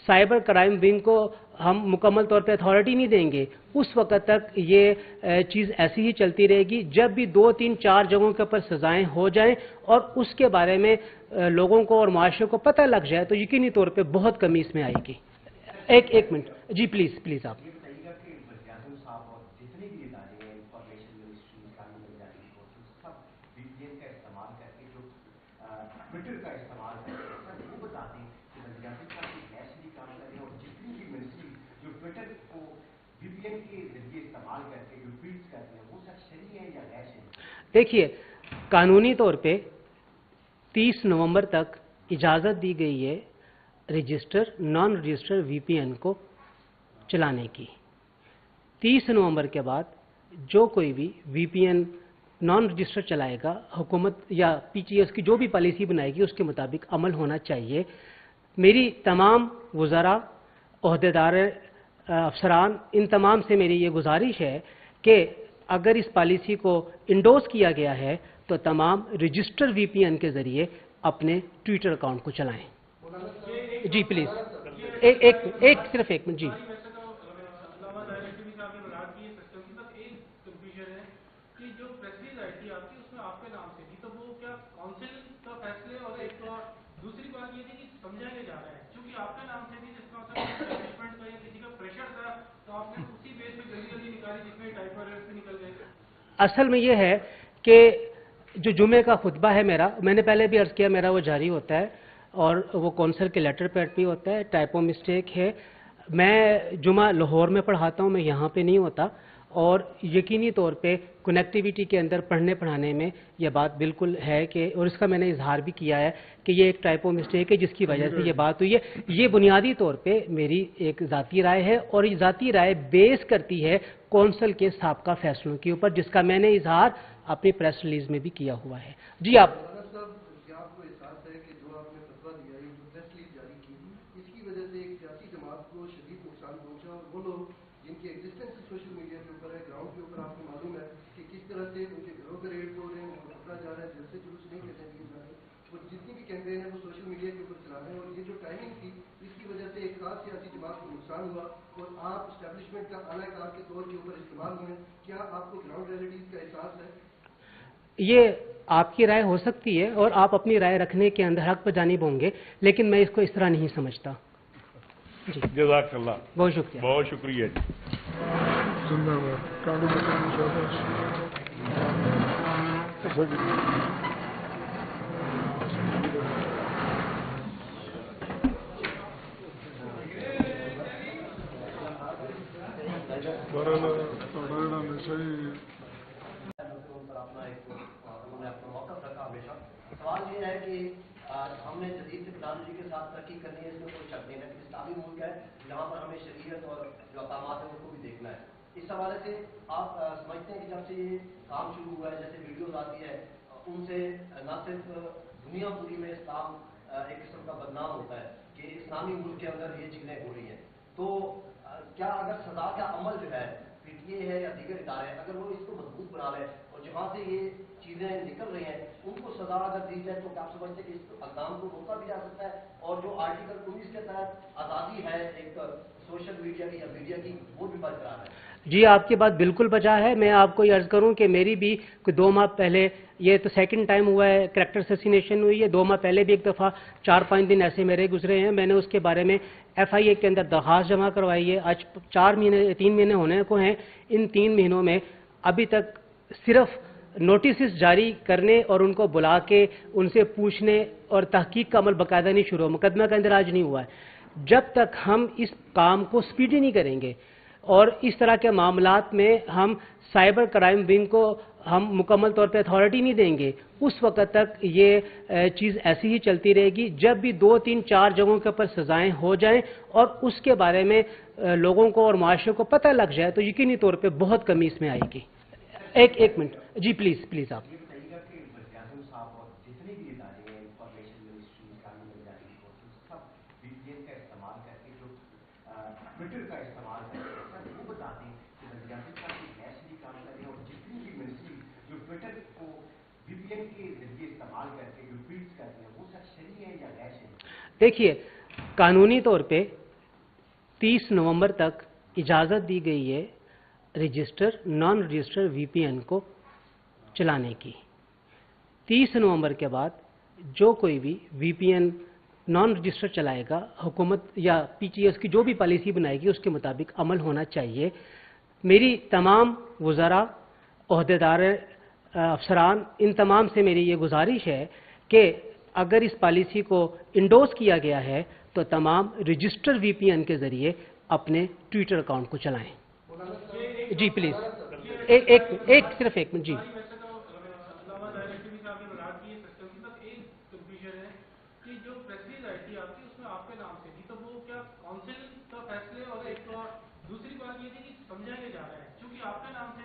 Cyber crime wing को हम मुकम्मल तौर पे अथॉरिटी नहीं देंगे, उस वक्त तक ये चीज़ ऐसी ही चलती रहेगी। जब भी 2, 3, 4 जगहों के ऊपर सजाएं हो जाएं और उसके बारे में लोगों को और माशरे को पता लग जाए तो यकीनी तौर पे बहुत कमी इसमें आएगी। एक मिनट जी, प्लीज़ आप। ट्विटर का इस्तेमाल करके सर वो बताते हैं कि वज़ीर-ए-आज़म साहब की नेशनली काम करें और जितनी भी मिनिस्ट्री जो ट्विटर को वीपीएन के जरिए इस्तेमाल करके जो ट्वीट्स करते हैं वो सर शरई है या गैर शरई? देखिए, कानूनी तौर पे 30 नवंबर तक इजाज़त दी गई है रजिस्टर नॉन रजिस्टर वीपीएन को चलाने की। 30 नवंबर के बाद जो कोई भी वीपीएन नॉन रजिस्टर चलाएगा, हुकूमत या पीटीएस की जो भी पॉलिसी बनाएगी उसके मुताबिक अमल होना चाहिए। मेरी तमाम वज़रा, ओहदेदार, अफसरान, इन तमाम से मेरी ये गुजारिश है कि अगर इस पॉलिसी को इंडोर्स किया गया है तो तमाम रजिस्टर वीपीएन के ज़रिए अपने ट्विटर अकाउंट को चलाएं। जी प्लीज़, सिर्फ एक मिनट जी। दूसरी बात ये थी कि समझाया जा रहा है क्योंकि आपके नाम से भी जिसका मैनेजमेंट का या किसी का प्रेशर था तो आपने उसी बेस पे जल्दी निकाली जिसमें टाइप एरर्स भी निकल गए। असल में ये है कि जो जुमे का खुतबा है मेरा, मैंने पहले भी अर्ज़ किया, मेरा वो जारी होता है और वो कौंसिल के लेटर पैड भी होता है। टाइपो मिस्टेक है, मैं जुमा लाहौर में पढ़ाता हूँ, मैं यहाँ पे नहीं होता, और यकीनी तौर पे कनेक्टिविटी के अंदर पढ़ने पढ़ाने में यह बात बिल्कुल है कि, और इसका मैंने इजहार भी किया है कि ये एक टाइपो मिस्टेक है जिसकी वजह से ये बात हुई है। ये बुनियादी तौर पे मेरी एक ज़ाती राय है और ये ज़ाती राय बेस करती है कौंसिल के साबका फैसलों के ऊपर, जिसका मैंने इजहार अपनी प्रेस रिलीज में भी किया हुआ है। जी आप जिनकी एग्जिस्टेंस सोशल मीडिया के ऊपर है, ग्राउंड के ऊपर आपको मालूम है कि किस तरह से उनके घरों पर रेड हो रहे हैं, उनको पकड़ा जा रहा है, जैसे जुलूस नहीं करने दिए जा रहे, और जितनी भी कैंपेन है वो सोशल मीडिया के ऊपर चला रहे हैं। और ये जो टाइमिंग थी इसकी वजह से एक खास सियासी जमात को नुकसान हुआ और आप इस्टेब्लिशमेंट का आलाकार के तौर के ऊपर इस्तेमाल हुए। क्या आपको ग्राउंड रियलिटीज का एहसास है? ये आपकी राय हो सकती है और आप अपनी राय रखने के अंदर हक पर जानिब होंगे, लेकिन मैं इसको इस तरह नहीं समझता। जी जज़ाकल्लाह, बहुत शुक्रिया। बहुत शुक्रिया। सवाल ये है कि हमने जदीद टेक्नोलॉजी के साथ तरक्की करनी है, इसमें कोई शक नहीं है, लेकिन इस्लामी मुल्क है जहाँ पर हमें शरीयत और जो अहकामात है उनको भी देखना है। इस हवाले से आप समझते हैं कि जब से ये काम शुरू हुआ है, जैसे वीडियोज आती है, उनसे न सिर्फ दुनिया पूरी में इस्लाम एक किस्म का बदनाम होता है कि इस्लामी मुल्क के अंदर ये चीज़ें हो रही हैं, तो क्या अगर सजा का अमल जो है पीटीए है या दीगर इदारे, अगर वो इसको मजबूत बना लें और जहाँ से ये चीज़ें निकल रही हैं उनको सजा अगर दी जाए, तो क्या आप समझते हैं कि इस अक़दाम को रोका भी जा सकता है? और जो आर्टिकल 19 के तहत आज़ादी है एक सोशल मीडिया की या मीडिया की, वो भी बरकरार है? जी आपकी बात बिल्कुल बचा है। मैं आपको ये अर्ज़ करूं कि मेरी भी कोई 2 माह पहले, ये तो सेकंड टाइम हुआ है करैक्टर असैसिनेशन हुई है, 2 माह पहले भी एक दफ़ा 4-5 दिन ऐसे मेरे गुजरे हैं। मैंने उसके बारे में FIA के अंदर दरख्वास्त जमा करवाई है। आज 3 महीने होने को हैं। इन 3 महीनों में अभी तक सिर्फ नोटिस जारी करने और उनको बुला के उनसे पूछने और तहकीक का अमल बाकायदा नहीं शुरू हुआ, मुकदमा का इंदराज नहीं हुआ है। जब तक हम इस काम को स्पीडी नहीं करेंगे और इस तरह के मामलात में हम साइबर क्राइम विंग को हम मुकम्मल तौर पे अथॉरिटी नहीं देंगे, उस वक्त तक ये चीज़ ऐसी ही चलती रहेगी। जब भी 2, 3, 4 जगहों के ऊपर सजाएं हो जाएं और उसके बारे में लोगों को और माशरे को पता लग जाए तो यकीनी तौर पे बहुत कमी इसमें आएगी। एक मिनट जी, प्लीज़ आप। ट्विटर का इस्तेमाल करके सर वो बताते हैं कि वज़ीर-ए-आज़म साहब की नेशनली काम करें और जितनी भी मिनिस्ट्री जो ट्विटर को वीपीएन के जरिए इस्तेमाल करके जो ट्वीट्स करते हैं वो सर शरई है या गैर शरई? देखिए, कानूनी तौर पे 30 नवंबर तक इजाज़त दी गई है रजिस्टर नॉन रजिस्टर VPN को चलाने की। 30 नवंबर के बाद जो कोई भी VPN नॉन रजिस्टर चलाएगा, हुकूमत या PTS की जो भी पॉलिसी बनाएगी उसके मुताबिक अमल होना चाहिए। मेरी तमाम वज़रा, ओहदेदार, अफसरान, इन तमाम से मेरी ये गुजारिश है कि अगर इस पॉलिसी को इंडोर्स किया गया है तो तमाम रजिस्टर VPN के ज़रिए अपने ट्विटर अकाउंट को चलाएं। जी प्लीज़, सिर्फ एक मिनट जी। कि जो प्रेस रिलीज आई थी आपकी, उसमें आपके नाम से थी, तो वो क्या काउंसिल का फैसले और एक दूसरी बात ये थी कि समझाया जा रहा है, क्योंकि आपके नाम से